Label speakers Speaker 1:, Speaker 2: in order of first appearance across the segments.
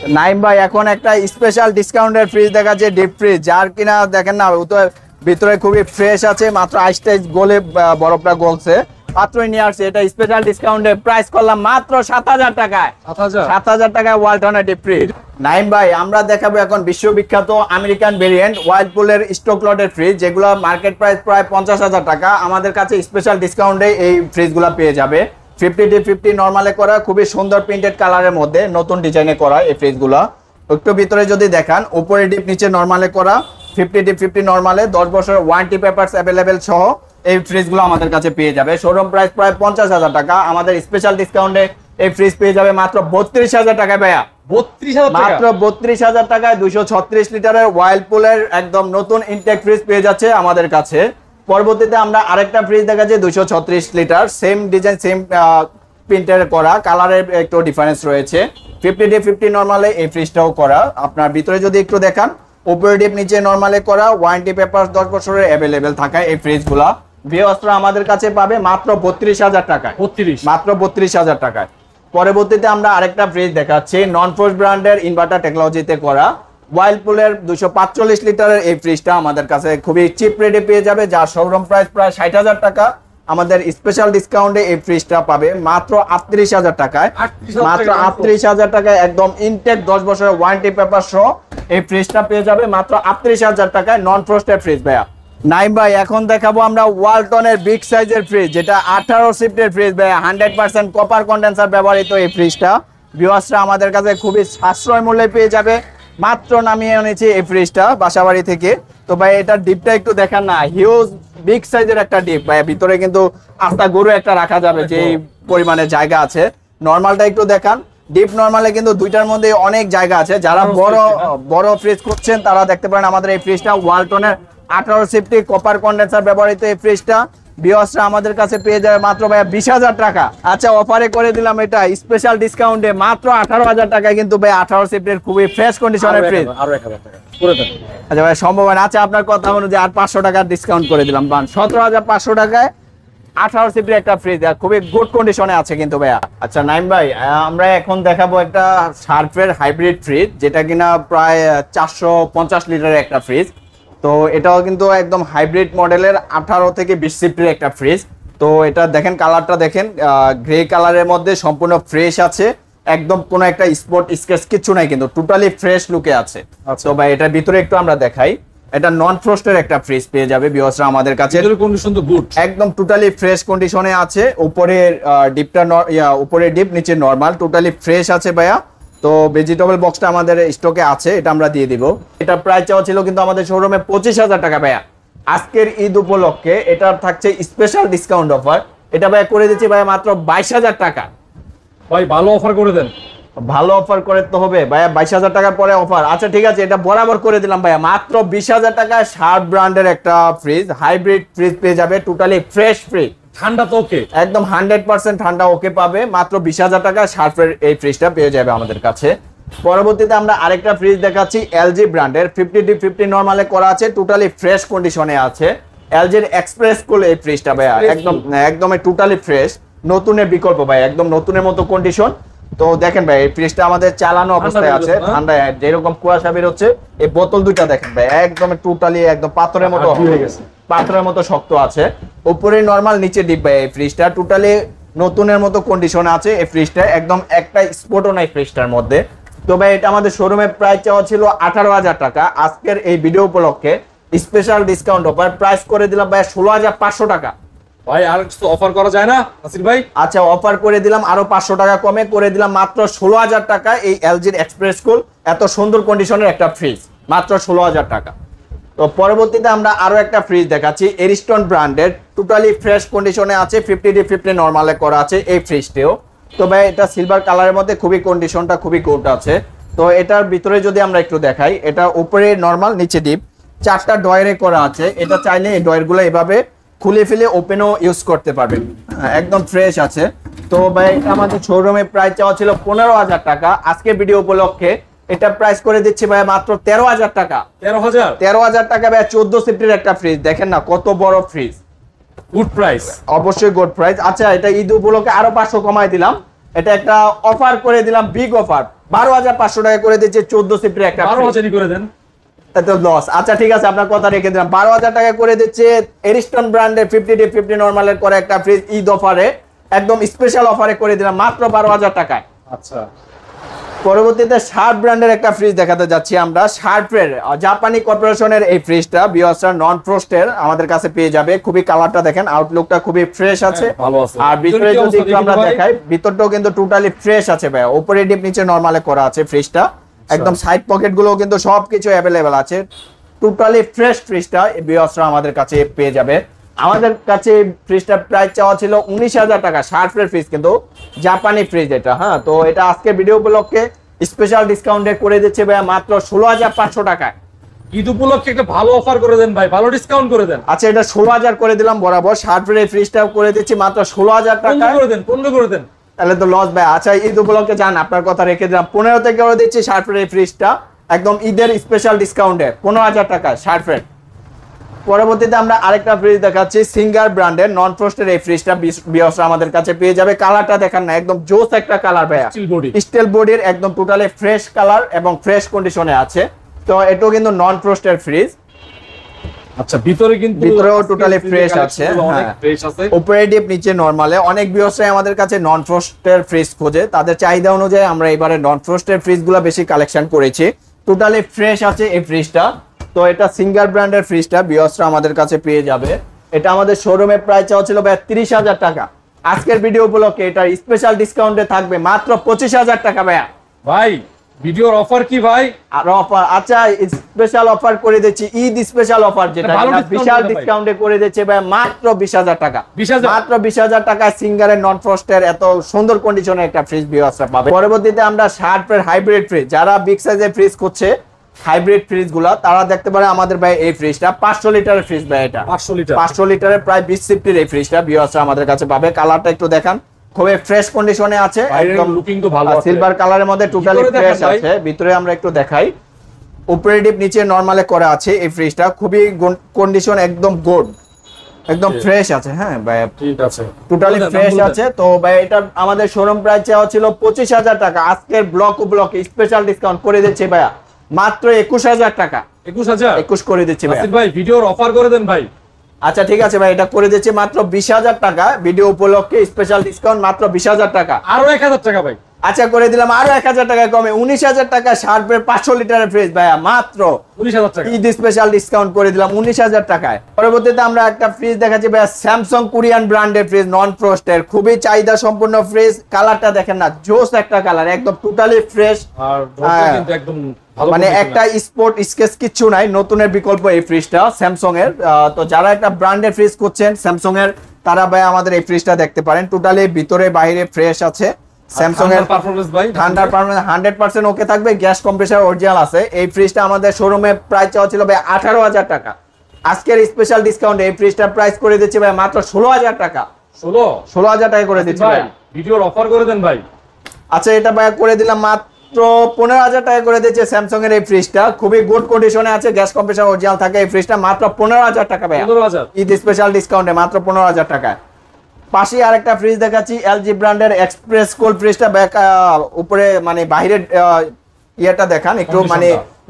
Speaker 1: নাইম ভাই এখন একটা স্পেশাল ডিসকাউন্টের ফ্রিজ দেখাচ্ছে, ডিপ ফ্রিজ, যার কিনা দেখেন না ভিতরে খুবই ফ্রেশ আছে, মাত্র আইস টাইস গলে বরফটা গলছে, মাত্রই নিয়ে আসছে। এটা স্পেশাল ডিসকাউন্টে প্রাইস করলাম মাত্র 7000 টাকায়। 7000 টাকায় ওয়ালটনের ডিপ ফ্রিজ। নাইম ভাই আমরা দেখাবো এখন বিশ্ববিখ্যাত আমেরিকান ভেরিয়েন্ট ওয়ার্লপুলের স্টক লটের ফ্রিজ, যেগুলো মার্কেট প্রাইস প্রায় 50000 টাকা। আমাদের কাছে স্পেশাল ডিসকাউন্টে এই ফ্রিজগুলো পেয়ে যাবে। 50D50 নরমালে করা, খুবই সুন্দর প্রিন্টেড কালারের মধ্যে নতুন ডিজাইনে করা এই ফ্রিজগুলো। একটু ভিতরে যদি দেখান, উপরে ডিপ নিচে নরমালে করা, 50D50 নরমালে 10 বছরের ওয়ারেন্টি পেপারস অ্যাভেলেবেল সহ এই ফ্রিজগুলো আমাদের কাছে পেয়ে যাবে। শোরুম প্রাইস প্রায় 50000 টাকা, আমাদের স্পেশাল ডিসকাউন্টে এই ফ্রিজ পেয়ে যাবে মাত্র 32000 টাকায় ভাইয়া।
Speaker 2: 32000 টাকা,
Speaker 1: মাত্র 32000 টাকায় 236 লিটারের ওয়ার্লপুলের একদম নতুন ইনটেক ফ্রিজ পেয়ে যাচ্ছে আমাদের কাছে। পরবর্তীতে আমরা আরেকটা ফ্রিজ দেখাচ্ছি 236 লিটার, সেম ডিজাইন সেম প্রিন্টের করা, কালারের একটু ডিফারেন্স রয়েছে। 50D50 নরমালে এই ফ্রিজটাও করা। আপনার ভিতরে যদি একটু দেখান, উপরে ডিপ নিচে নরমালে করা, ওয়ারেন্টি পেপার 10 বছরের অ্যাভেলেবেল থাকা এই ফ্রিজগুলা ভিউয়ার্সরা আমাদের কাছে পাবে মাত্র 32000 টাকায়।
Speaker 2: 32
Speaker 1: মাত্র 32000 টাকায়। পরবর্তীতে আমরা আরেকটা ফ্রিজ দেখাচ্ছি, নন ফোর্স ব্র্যান্ডের ইনভার্টার টেকনোলজিতে করা ওয়ার্লপুলের 245 লিটারের এই ফ্রিজটা আমাদের কাছে খুবই চিপ রেটে পেয়ে যাবে, যার শোরুম প্রাইস প্রায় 60000 টাকা। আমাদের স্পেশাল ডিসকাউন্টে এই ফ্রিজটা পাবে মাত্র 38000 টাকায়। মাত্র 38000 টাকায় একদম ইনটেক 10 বছরের ওয়ারেন্টি পেপার সহ এই ফ্রিজটা পেয়ে যাবে মাত্র 38000 টাকায়, নন ফ্রস্টেড ফ্রিজ ভাইয়া। নাইম ভাই এখন দেখাবো আমরা ওয়ালটনের বিগ সাইজের ফ্রিজ, যেটা 18 শিফটের ফ্রিজ ভাইয়া, 100% কপার কন্ডেন্সার ব্যবহৃত এই ফ্রিজটা ভিউয়ার্সরা আমাদের কাছে খুবই সাশ্রয় মূল্যে পেয়ে যাবে। মাত্র নামিয়ে এনেছি এই ফ্রিজটা বাসাবাড়ি থেকে। তো ভাই এটার ডিপটা একটু দেখান না, হিউজ বিগ সাইজের একটা ডিপ ভাই, ভিতরে কিন্তু আস্তা গরু একটা রাখা যাবে যে পরিমাণে জায়গা আছে। নরমালটা একটু দেখান, ডিপ নরমালে কিন্তু দুইটার মধ্যে অনেক জায়গা আছে। যারা বড় ফ্রিজ করছেন তারা দেখতে পারেন আমাদের এই ফ্রিজটা ওয়ালটনের 18 শিফটি কপার কন্ডেন্সার ব্যবহৃত এই ফ্রিজটা ভিউয়ার্সরা আমাদের কাছে পেয়ে যাবে মাত্র ভাইয়া 20000 টাকা। আচ্ছা অফারে করে দিলাম এটা স্পেশাল ডিসকাউন্টে মাত্র 18000 টাকায়, কিন্তু ভাই 18 শিফটের খুবই ফ্রেশ কন্ডিশনের ফ্রিজ।
Speaker 2: আরো 1000 টাকা করে দেন।
Speaker 1: আচ্ছা ভাই সম্ভব না, আচ্ছা আপনার কথা অনুযায়ী আর 500 টাকা ডিসকাউন্ট করে দিলাম, 17500 টাকায় 18 শিফটের একটা ফ্রিজ, খুবই গুড কন্ডিশনে আছে কিন্তু ভাইয়া। আচ্ছা নাইম ভাই আমরা এখন দেখাবো একটা শার্পের হাইব্রিড ফ্রিজ, যেটা কিনা প্রায় 450 লিটারের একটা ফ্রিজ। তো এটাও কিন্তু একদম হাইব্রিড মডেলের 18 থেকে 20 শিফটের একটা ফ্রিজ। তো এটা দেখেন কালারটা দেখেন, গ্রে কালারের মধ্যে সম্পূর্ণ ফ্রেশ আছে, একদম কোনো একটা স্পট স্কেচ কিছু নাই, কিন্তু টোটালি ফ্রেশ লুকে আছে। তো ভাই এটার ভিতরে একটু আমরা দেখাই, এটা নন ফ্রস্টের একটা ফ্রিজ পেয়ে যাবে ভিউয়ার্সরা আমাদের কাছে,
Speaker 2: কন্ডিশন তো গুড,
Speaker 1: একদম টোটালি ফ্রেশ কন্ডিশনে আছে। উপরে ডিপটা উপরে ডিপ নিচে নরমাল, টোটালি ফ্রেশ আছে ভাইয়া। তো ভেজিটেবল বক্সটা আমাদের স্টকে আছে, এটা আমরা দিয়ে দিব। এটা প্রাইস চাওয়া ছিল কিন্তু আমাদের শোরুমে 25000 টাকা ভাইয়া। আজকের ঈদ উপলক্ষে এটার থাকছে স্পেশাল ডিসকাউন্ট অফার, এটা ভাইয়া করে দিচ্ছি ভাইয়া মাত্র 22000 টাকা।
Speaker 2: ভাই ভালো অফার করে দেন।
Speaker 1: ভালো অফার করে তো হবে ভাইয়া, 22000 টাকার পরে অফার। আচ্ছা ঠিক আছে, এটা বরাবর করে দিলাম ভাইয়া, মাত্র 20000 টাকায় শার্প ব্র্যান্ডের একটা ফ্রিজ, হাইব্রিড ফ্রিজ পেয়ে যাবে, টোটালি ফ্রেশ ফ্রিজ,
Speaker 2: ঠান্ডা তো ওকে,
Speaker 1: একদম 100% ঠান্ডা ওকে পাবে। মাত্র 20000 টাকা শার্পের এই ফ্রিজটা পেয়ে যাবে আমাদের কাছে। পরবর্তীতে আমরা আরেকটা ফ্রিজ দেখাচ্ছি এলজি ব্র্যান্ডের, 50D50 নরমালে করা আছে, টোটালি ফ্রেশ কন্ডিশনে আছে। এলজির এক্সপ্রেস কুল এই ফ্রিজটা ভাইয়া, একদম টোটালি ফ্রেশ, নতুনের বিকল্প ভাই, একদম নতুনের মতো কন্ডিশন। তো দেখেন ভাই এই ফ্রিজটা আমাদের চালানো অবস্থায় আছে, ঠান্ডা যেরকম কুয়াশা বের হচ্ছে। এই বোতল দুইটা দেখেন ভাই, একদম টোটালি একদম পাথরের মতো হয়ে গেছে, পাথরের মতো শক্ত আছে। উপরে নরমাল নিচে ডিপ ভাই, এই ফ্রিজটা টোটালি নতুনের মতো কন্ডিশনে আছে। এই ফ্রিজটা একদম একটা স্পটও নাই ফ্রিজটার মধ্যে। তো ভাই এটা আমাদের শোরুমে প্রাইস চাওয়া ছিল 18000 টাকা, আজকের এই ভিডিও উপলক্ষে স্পেশাল ডিসকাউন্ট অফার প্রাইস করে দিলাম ভাই 16500 টাকা।
Speaker 2: ভাই আর কিছু অফার করা যায় না নাসির ভাই?
Speaker 1: আচ্ছা অফার করে দিলাম আরো 500 টাকা কমে করে দিলাম মাত্র 16000 টাকা। এই এলজির এক্সপ্রেস কুল এত সুন্দর কন্ডিশনের একটা ফ্রিজ মাত্র 16000 টাকা। তো পরবর্তীতে আমরা আরো একটা ফ্রিজ দেখাচ্ছি এরিস্টন ব্র্যান্ডের, টোটালি ফ্রেশ কন্ডিশনে আছে, 50D50 নরমালে করা আছে এই ফ্রিজটিও। তো ভাই এটা সিলভার কালারের মধ্যে খুবই কন্ডিশনটা খুবই গুড আছে। তো এটার ভিতরে যদি আমরা একটু দেখাই, এটা উপরে নরমাল নিচে ডিপ, 4টা ডয়ারে করা আছে। এটা চাইলে এই ডয়ারগুলো এভাবে খুলে ফেলে ওপেনও ইউজ করতে পারবেন, একদম ফ্রেশ আছে। তো ভাই আমাদের শোরুমে প্রাইস চাওয়া ছিল 15000 টাকা, আজকে ভিডিও উপলক্ষে এটা প্রাইস করে দিচ্ছি ভাই মাত্র 13000 টাকা। 13000 টাকা ভাই, 14 সিফটের একটা ফ্রিজ, দেখেন না কত বড় ফ্রিজ,
Speaker 2: গুড প্রাইস,
Speaker 1: অবশ্যই গুড প্রাইস। আচ্ছা এটা ঈদ উপলক্ষে আরো 500 কমাই দিলাম, এটা একটা অফার করে দিলাম, বিগ অফার 12,500 টাকা করে দিচ্ছে 14 সিফটের একটা
Speaker 2: 12,000 করে দেন।
Speaker 1: এত লস। আচ্ছা ঠিক আছে, আপনার কথা রেখে দিলাম। 12,000 টাকা করে দিচ্ছে এরিস্টন ব্র্যান্ডের 50D50 নরমালের করে একটা ফ্রিজ ঈদ অফারে, একদম স্পেশাল অফারে করে দিলাম মাত্র 12,000 টাকায়।
Speaker 2: আচ্ছা,
Speaker 1: পরবর্তীতে শার্প ব্র্যান্ডের একটা ফ্রিজ দেখাতে যাচ্ছি আমরা। শার্পের জাপানি কর্পোরেশনের এই ফ্রিজটা বিওয়াসরা নন ফ্রস্টের আমাদের কাছে পেয়ে যাবে। খুবই কালারটা দেখেন, আউটলুকটা খুবই ফ্রেশ আছে।
Speaker 2: ভালো আছে।
Speaker 1: আর ভিতরে
Speaker 2: কি
Speaker 1: যদি
Speaker 2: অবস্থা
Speaker 1: একটু আমরা
Speaker 2: দেখি ভাই?
Speaker 1: দেখাই, ভিতরটাও কিন্তু টোটালি ফ্রেশ আছে ভাই। উপরে ডিপ নিচে নরমালে করা আছে ফ্রিজটা, একদম সাইড পকেট গুলো কিন্তু সবকিছু অ্যাভেলেবেল আছে। টোটালি ফ্রেশ ফ্রিজটা বিওয়াসরা আমাদের কাছে পেয়ে যাবে। আমাদের কাছে ফ্রিজটার প্রাইস চাওয়া ছিল 19,000 টাকা। শার্পের ফ্রিজ কিন্তু জাপানি ফ্রিজ এটা। হ্যাঁ, তো এটা আজকে ভিডিও উপলক্ষে স্পেশাল ডিসকাউন্টে করে দিচ্ছে ভাই মাত্র 16,500 টাকায়।
Speaker 2: ঈদ উপলক্ষে একটা ভালো অফার করে দেন ভাই, ভালো ডিসকাউন্ট করে দেন।
Speaker 1: আচ্ছা, এটা 16,000 করে দিলাম বরাবর। শার্পের এই ফ্রিজটা করে দিচ্ছি মাত্র 16,000 টাকা।
Speaker 2: 15 করে দেন, 15 করে দেন।
Speaker 1: তাহলে তো লস ভাই। আচ্ছা, ঈদ উপলক্ষে যান, আপনার কথা রেখে দিলাম। 15 থেকে করে দিচ্ছি শার্পের এই ফ্রিজটা একদম ঈদের স্পেশাল ডিসকাউন্টে 15,000 টাকা শার্পের। পরবর্তীতে আমরা আরেকটা ফ্রিজ দেখাচ্ছি সিঙ্গার ব্র্যান্ডের নন ফ্রস্টের এই ফ্রিজটা বিওসরা আমাদের কাছে পেয়ে যাবে। কালারটা দেখেন না, একদম জোস একটা কালার ভাইয়া। স্টিল বডির একদম টোটালি ফ্রেশ কালার এবং ফ্রেশ কন্ডিশনে আছে। তো এটাও কিন্তু নন ফ্রস্টের ফ্রিজ।
Speaker 2: আচ্ছা, ভিতরে কিন্তু
Speaker 1: ভিতরেও টোটালি ফ্রেশ আছে।
Speaker 2: অনেক
Speaker 1: হ্যাঁ,
Speaker 2: ফ্রেশ আছে।
Speaker 1: উপরে ডিপ নিচে নরমালে। অনেক বিওসরাই আমাদের কাছে নন ফ্রস্টের ফ্রিজ খোঁজে, তাদের চাহিদা অনুযায়ী আমরা এবারে নন ফ্রস্টের ফ্রিজগুলো বেশি কালেকশন করেছি। টোটালি ফ্রেশ আছে এই ফ্রিজটা। তো এটা সিঙ্গার ব্র্যান্ডের ফ্রিজটা বিওসরা আমাদের কাছে পেয়ে যাবে। এটা আমাদের শোরুমে প্রাইস চাওয়া ছিল ভাই 30,000 টাকা। আজকের ভিডিও উপলক্ষে এটা স্পেশাল ডিসকাউন্টে থাকবে মাত্র 25,000 টাকা ভাইয়া।
Speaker 2: ভাই ভিডিওর অফার কি ভাই?
Speaker 1: আর অফার, আচ্ছা স্পেশাল অফার করে দিচ্ছি, ঈদ স্পেশাল অফার যেটা
Speaker 2: ভালো
Speaker 1: এটা
Speaker 2: discount
Speaker 1: বিশাল
Speaker 2: দিতে ভাই।
Speaker 1: ডিসকাউন্টে করে দিচ্ছে ভাই মাত্র 20,000 টাকা।
Speaker 2: 20,000
Speaker 1: মাত্র 20,000 টাকায় সিঙ্গারের নন ফ্রস্টের এত সুন্দর কন্ডিশনে একটা ফ্রিজ বিওসরা পাবে। পরবর্তীতে আমরা শার্পের হাইব্রিড ফ্রিজ, যারা বিগ সাইজের ফ্রিজ করছে হাইব্রিড ফ্রিজ গুলা, তারা দেখতে পারে আমাদের ভাই এই ফ্রিজটা 500 লিটারের ফ্রিজ ভাই। এটা
Speaker 2: 500 লিটার
Speaker 1: 500 লিটারের প্রায় 20 সিফটির এই ফ্রিজটা বিওসরা আমাদের কাছে পাবে। কালারটা একটু দেখান, খুবই ফ্রেশ কন্ডিশনে আছে।
Speaker 2: একদম লুকিং তো ভালো আছে।
Speaker 1: সিলভার কালারের মধ্যে টোটালি
Speaker 2: ভিতরে
Speaker 1: ফ্রেশ
Speaker 2: দেখান ভাই।
Speaker 1: আছে। ভিতরে আমরা একটু দেখাই, উপরে ডিপ নিচে নরমালে করা আছে এই ফ্রিজটা। খুবই কন্ডিশন একদম গুড, একদম ফ্রেশ আছে। হ্যাঁ ভাই,
Speaker 2: ঠিক আছে,
Speaker 1: টোটালি
Speaker 2: বলে দেন,
Speaker 1: ফ্রেশ
Speaker 2: বলে দেন।
Speaker 1: আছে। তো ভাই এটা আমাদের শোরুম প্রাইস চাওয়া ছিল 25,000 টাকা। আজকের ব্লক স্পেশাল ডিসকাউন্ট করে দিচ্ছে ভাইয়া মাত্র 21,000 টাকা।
Speaker 2: 21,000
Speaker 1: 21 করে দিচ্ছে ভাইয়া।
Speaker 2: আসিফ ভাই ভিডিওর অফার করে দেন ভাই।
Speaker 1: আচ্ছা ঠিক আছে ভাই, এটা করে দিচ্ছে মাত্র 20,000 টাকা। ভিডিও উপলক্ষে স্পেশাল ডিসকাউন্ট মাত্র 20,000 টাকা।
Speaker 2: আরো 1,000 টাকা ভাই।
Speaker 1: আচ্ছা করে দিলাম আরো 1,000 টাকা কমে 19,000 টাকা শার্পের 500 লিটারের ফ্রিজ ভাইয়া মাত্র
Speaker 2: 19,000 টাকা।
Speaker 1: ঈদ স্পেশাল ডিসকাউন্ট করে দিলাম 19,000 টাকায়। পরবর্তীতে আমরা একটা ফ্রিজ দেখাচ্ছি ভাইয়া স্যামসাং কোরিয়ান ব্র্যান্ডের ফ্রিজ নন ফ্রস্টের, খুবই চাহিদা সম্পন্ন ফ্রিজ। কালারটা দেখেন না, জোস একটা কালার, একদম টোটালি ফ্রেশ।
Speaker 2: আর
Speaker 1: হ্যাঁ।
Speaker 2: কিন্তু একদম ভালো
Speaker 1: মানে
Speaker 2: condition
Speaker 1: একটা স্পোর্ট স্কেচ কিচ্ছু নাই, নতুনের বিকল্প এই ফ্রিজটা স্যামসাং এর। তো যারা একটা ব্র্যান্ডের ফ্রিজ করছেন স্যামসাং এর, তারা ভাই আমাদের এই ফ্রিজটা দেখতে পারেন। টোটালি ভিতরে বাইরে ফ্রেশ আছে। স্যামসাং এর
Speaker 2: পারফরম্যান্স ভাই
Speaker 1: ঠান্ডার পারফরম্যান্স 100% ওকে থাকবে। গ্যাস কম্প্রেসার অরিজিনাল আছে। এই ফ্রিজটা আমাদের শোরুমে প্রাইস চাওয়া ছিল ভাই 18,000 টাকা। আজকের স্পেশাল ডিসকাউন্ট এই ফ্রিজটার প্রাইস করে দিচ্ছে ভাই মাত্র 16,000 টাকা।
Speaker 2: 16
Speaker 1: টাকা করে দিচ্ছে
Speaker 2: ভাই
Speaker 1: ভাই।
Speaker 2: ভিডিওর অফার করে দেন ভাই।
Speaker 1: আচ্ছা এটা ভাই করে দিলাম মাত্র 15,000 টাকা করে দিচ্ছে স্যামসাং এর এই ফ্রিজটা। খুবই গুড কন্ডিশনে আছে, গ্যাস কম্প্রেসার অরিজিনাল থাকে। এই ফ্রিজটা মাত্র 15,000 টাকা ভাই।
Speaker 2: 15,000
Speaker 1: ঈদ স্পেশাল ডিসকাউন্টে মাত্র 15,000 টাকা। পাশে আরেকটা ফ্রিজ দেখাচ্ছি এলজি ব্র্যান্ডের এক্সপ্রেস কোল্ড ফ্রিজটা। ব্যাক উপরে মানে বাইরের ইয়েটা দেখান একটু, মানে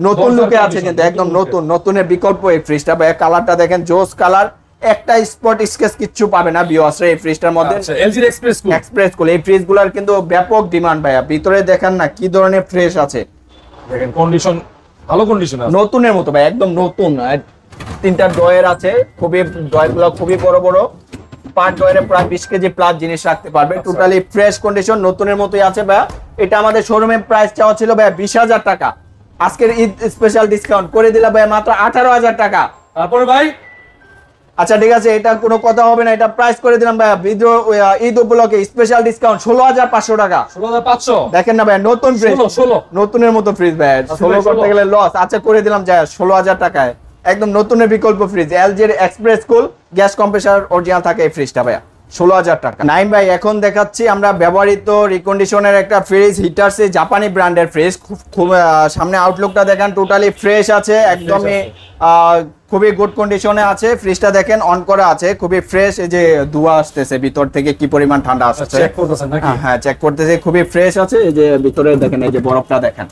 Speaker 1: নতুন লুকে আছে কিন্তু একদম নতুনের বিকল্প এই ফ্রিজটা। ভাই কালারটা দেখেন, জোস কালার, একটা স্পট স্কেচ কিচ্ছু পাবে না বিওয়াসরা এই ফ্রিজটার মধ্যে।
Speaker 2: আচ্ছা এলজি
Speaker 1: এক্সপ্রেস কোল এই ফ্রিজগুলোর কিন্তু ব্যাপক ডিমান্ড ভাইয়া। ভিতরে দেখেন না কি ধরনের ফ্রেশ আছে,
Speaker 2: দেখেন কন্ডিশন ভালো কন্ডিশন আছে,
Speaker 1: নতুনের মতো ভাই, একদম নতুন। তিনটা ড্রয়ার আছে, খুবই ড্রয়ারগুলো খুবই বড় বড়। পার ড্রয়ারে প্রায় 20 কেজি প্লাস জিনিস রাখতে পারবে। টোটালি ফ্রেশ কন্ডিশন, নতুনের মতোই আছে ভাইয়া। এটা আমাদের শোরুমে প্রাইস চাওয়া ছিল ভাইয়া 20,000 টাকা। আজকের ঈদ স্পেশাল ডিসকাউন্ট করে দিলাম ভাইয়া মাত্র 18,000 টাকা।
Speaker 2: তারপরে ভাই
Speaker 1: আচ্ছা ঠিক আছে, এটা কোনো কথা হবে না, এটা প্রাইস করে দিলাম ভাইয়া ঈদ উপলক্ষে স্পেশাল ডিসকাউন্ট 16,500 টাকা।
Speaker 2: 16,500
Speaker 1: দেখেন না ভাই, নতুন ফ্রিজ,
Speaker 2: 16
Speaker 1: নতুনের মতো ফ্রিজ ভাই। 16 করতে গেলে লস। আচ্ছা করে দিলাম যায় 16,000 টাকায়, একদম নতুনের বিকল্প ফ্রিজ। এলজি এর এক্সপ্রেস কুল গ্যাস কম্প্রেসার অরিজিনাল থাকে এই ফ্রিজটা ভাইয়া। 16,000 টাকা। নাইম ভাই এখন দেখাচ্ছি আমরা ব্যবহৃত রিকন্ডিশনের একটা ফ্রিজ, হিটারসে জাপানি ব্র্যান্ডের ফ্রিজ। খুব সামনে আউটলুকটা দেখেন, টোটালি ফ্রেশ আছে, একদমই খুবই গুড কন্ডিশনে আছে। ফ্রিজটা দেখেন অন করা আছে, খুবই ফ্রেশ। এই যে ধোঁয়া আসতেছে ভিতর থেকে, কি পরিমাণ ঠান্ডা আসছে
Speaker 2: চেক করতেছেন নাকি?
Speaker 1: হ্যাঁ চেক করতেছে, খুবই ফ্রেশ আছে। এই যে ভিতরে দেখেন, এই যে বরফটা দেখেন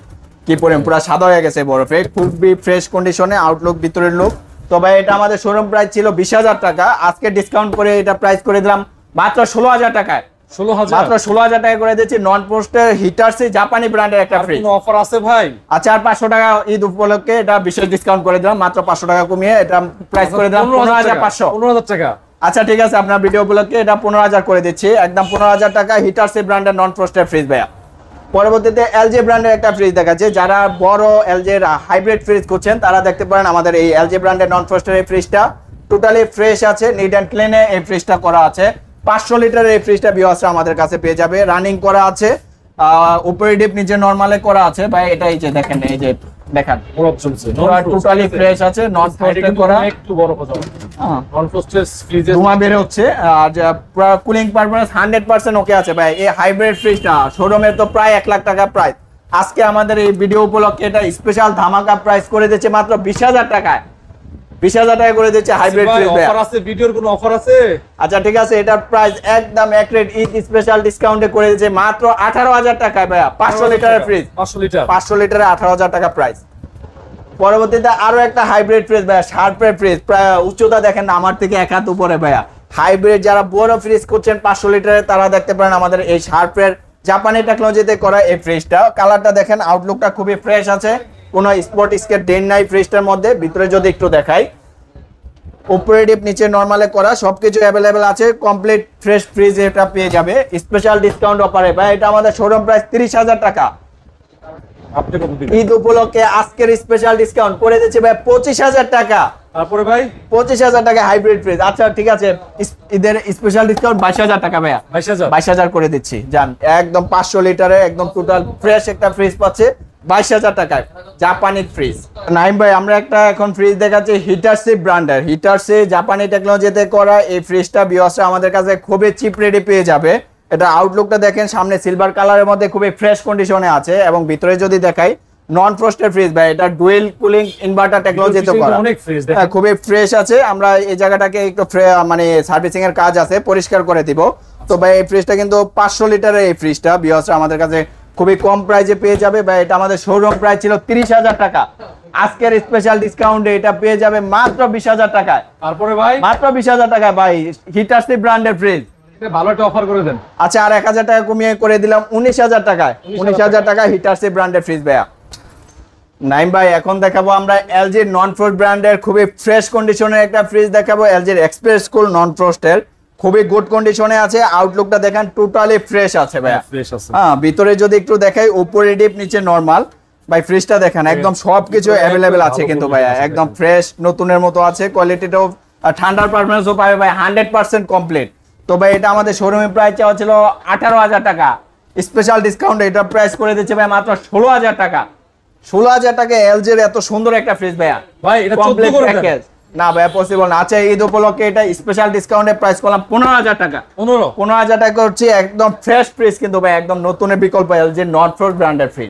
Speaker 1: কি পরিমাণ পুরো সাদা হয়ে গেছে বরফে, খুবই ফ্রেশ কন্ডিশনে আউটলুক, ভিতরের লুক। তো ভাই এটা আমাদের শোরুম প্রাইস ছিল 20,000 টাকা, আজকে ডিসকাউন্ট করে এটা প্রাইস করে দিলাম মাত্র 16,000 টাকায়।
Speaker 2: 16,000
Speaker 1: মাত্র 16,000 টাকা করে দিচ্ছি। নন পোস্টের হিটারসে জাপানি ব্র্যান্ডের একটা ফ্রিজ।
Speaker 2: কোনো অফার আছে ভাই?
Speaker 1: আচ্ছা, আর 500 টাকা ঈদ উপলক্ষে এটা বিশেষ ডিসকাউন্ট করে দিলাম, মাত্র 500 টাকা কমিয়ে এটা প্রাইস করে দিলাম 15,500।
Speaker 2: 15,000 টাকা।
Speaker 1: আচ্ছা ঠিক আছে, আপনার ভিডিও উপলক্ষে এটা 15,000 করে দিচ্ছি, একদম 15,000 টাকা হিটারসে ব্র্যান্ডের নন পোস্টের ফ্রিজ ভাইয়া। পরবর্তীতে এলজি ব্র্যান্ডের একটা ফ্রিজ দেখাচ্ছে। যারা বড় এলজি হাইব্রিড ফ্রিজ খুঁজছেন তারা দেখতে পারেন আমাদের এই এলজি ব্র্যান্ডের নন ফ্রস্টের এই ফ্রিজটা। টোটালি ফ্রেশ আছে, নিট অ্যান্ড ক্লিনে এই ফ্রিজটা করা আছে। 500 লিটারের এই ফ্রিজটা ভিউয়ার্সরা আমাদের কাছে পেয়ে যাবে, রানিং করা আছে, উপরে ডিপ নিচে নরমালে করা আছে ভাই। এটা এই যে দেখেন, এই যে দেখেন
Speaker 2: বরফ চলছে,
Speaker 1: টোটালি ফ্রেশ আছে, নন ফ্রস্টেড করা।
Speaker 2: একটু বরফ আছে, নন ফ্রস্টেড ফ্রিজে
Speaker 1: ধোঁয়া বের হচ্ছে, আর পুরো কুলিং পারফরম্যান্স 100% ওকে আছে ভাই। এই হাইব্রিড ফ্রিজটা শোরুমের তো প্রায় 1 লাখ টাকা প্রাইস, আজকে আমাদের এই ভিডিও উপলক্ষে এটা স্পেশাল ধামাকা প্রাইস করে দিচ্ছে মাত্র 20,000 টাকায়। 20,000 টাকা করে দিচ্ছে হাইব্রিড ফ্রিজ।
Speaker 2: অফার আছে? ভিডিওর কোনো অফার আছে?
Speaker 1: আচ্ছা ঠিক আছে, এটার প্রাইস একদম এক রেট ঈদ স্পেশাল ডিসকাউন্টে করে দিচ্ছে মাত্র 18,000 টাকায় ভাইয়া। 500 লিটারের ফ্রিজ, 500 লিটারে 18,000 টাকা প্রাইস। পরবর্তীতে আরো একটা হাইব্রিড ফ্রিজ ভাইয়া, শার্পের ফ্রিজ, প্রায় উচ্চতা দেখেন আমার থেকে 1 হাত উপরে ভাইয়া। হাইব্রিড যারা বড় ফ্রিজ করছেন 500 লিটারে, তারা দেখতে পারেন আমাদের এই শার্পের জাপানি টেকনোলজিতে করা এই ফ্রিজটা। কালারটা দেখেন, আউটলুকটা খুবই ফ্রেশ আছে, কোনো স্পট স্কেট ডেন নাই ফ্রিজটার মধ্যে। ভিতরে যদি একটু দেখাই, উপরে ডিপ নিচে নরমালে করা, সবকিছু অ্যাভেলেবেল আছে, কমপ্লিট ফ্রেশ ফ্রিজ এটা পেয়ে যাবে স্পেশাল ডিসকাউন্ট অফারে ভাই। এটা আমাদের শোরুম প্রাইস 30,000 টাকা, ঈদ উপলক্ষে আজকের স্পেশাল ডিসকাউন্ট করে দিচ্ছে ভাই 25,000 টাকা।
Speaker 2: তারপরে ভাই
Speaker 1: 25,000 টাকা হাইব্রিড ফ্রিজ। আচ্ছা ঠিক আছে, ঈদের স্পেশাল ডিসকাউন্ট 22,000 টাকা ভাইয়া। 22,000 করে দিচ্ছি, জান একদম 500 লিটারে একদম টোটাল ফ্রেশ একটা ফ্রিজ পাচ্ছে 22,000 টাকায়, জাপানি ফ্রিজ। নাইম ভাই আমরা একটা এখন ফ্রিজ দেখাচ্ছি হিটারসি ব্র্যান্ডের, হিটারসি জাপানি টেকনোলজিতে করা এই ফ্রিজটা ভিউয়ার্সরা আমাদের কাছে খুবই চিপ রেটে পেয়ে যাবে। এটা আউটলুকটা দেখেন, সামনে সিলভার কালারের মধ্যে খুবই ফ্রেশ কন্ডিশনে আছে, এবং ভিতরে যদি দেখাই নন ফ্রস্টেড ফ্রিজ ভাই। এটা ডুয়েল কুলিং ইনভার্টার টেকনোলজিতে করা, খুবই ফ্রেশ আছে। আমরা এই জায়গাটাকে একটু মানে সার্ভিসিং এর কাজ আছে, পরিষ্কার করে দিব। তো ভাই এই ফ্রিজটা কিন্তু 500 লিটারের এই ফ্রিজটা ভিউয়ার্সরা আমাদের কাছে খুবই কম প্রাইসে পেয়ে যাবে ভাই। এটা আমাদের শোরুম প্রাইস ছিল 30,000 টাকা, আজকের স্পেশাল ডিসকাউন্টে এটা পেয়ে যাবে মাত্র 20,000 টাকায়।
Speaker 2: তারপরে ভাই
Speaker 1: মাত্র 20,000 টাকায় ভাই, হিটারসি ব্র্যান্ডের ফ্রিজ।
Speaker 2: ভালো একটা অফার করে দেন।
Speaker 1: আচ্ছা, আর 1,000 টাকা কমিয়ে করে দিলাম 19,000 টাকায়। 19,000 টাকায় হিটারসি ব্র্যান্ডের ফ্রিজ ভাইয়া। নাইম ভাই এখন দেখাবো আমরা এলজি নন ফ্রস্ট ব্র্যান্ডের খুবই ফ্রেশ কন্ডিশনের একটা ফ্রিজ দেখাবো, এলজির এক্সপ্রেস কুল নন ফ্রস্টের, খুবই গুড কন্ডিশনে আছে। আউটলুকটা দেখেন টোটালি ফ্রেশ আছে ভাইয়া। হ্যাঁ, ভিতরে যদি একটু দেখাই, উপরে ডিপ নিচে নরমাল ভাই। ফ্রিজটা দেখেন একদম সবকিছু অ্যাভেলেবেল আছে কিন্তু ভাইয়া, একদম ফ্রেশ নতুনের মতো আছে। কোয়ালিটিটাও ঠান্ডার পারফরম্যান্সও পাবে ভাই 100% কমপ্লিট। তো ভাই এটা আমাদের শোরুমে প্রাইস চাওয়া ছিল 18,000 টাকা, স্পেশাল ডিসকাউন্ট এটা প্রাইস করে দিচ্ছে ভাই মাত্র 16,000 টাকা। 16,000 টাকা এলজির এত সুন্দর একটা ফ্রিজ ভাইয়া।
Speaker 2: ভাই এটা 14 করে দেন।
Speaker 1: না ভাইয়া পসিবল না। আচ্ছা, ঈদ উপলক্ষে এটা স্পেশাল ডিসকাউন্টে প্রাইস করলাম 15,000 টাকা। 15,000 টাকা হচ্ছে একদম ফ্রেশ ফ্রিজ কিন্তু ভাই, একদম নতুনের বিকল্প এলজি নন ফ্রস্ট ব্র্যান্ডের ফ্রিজ।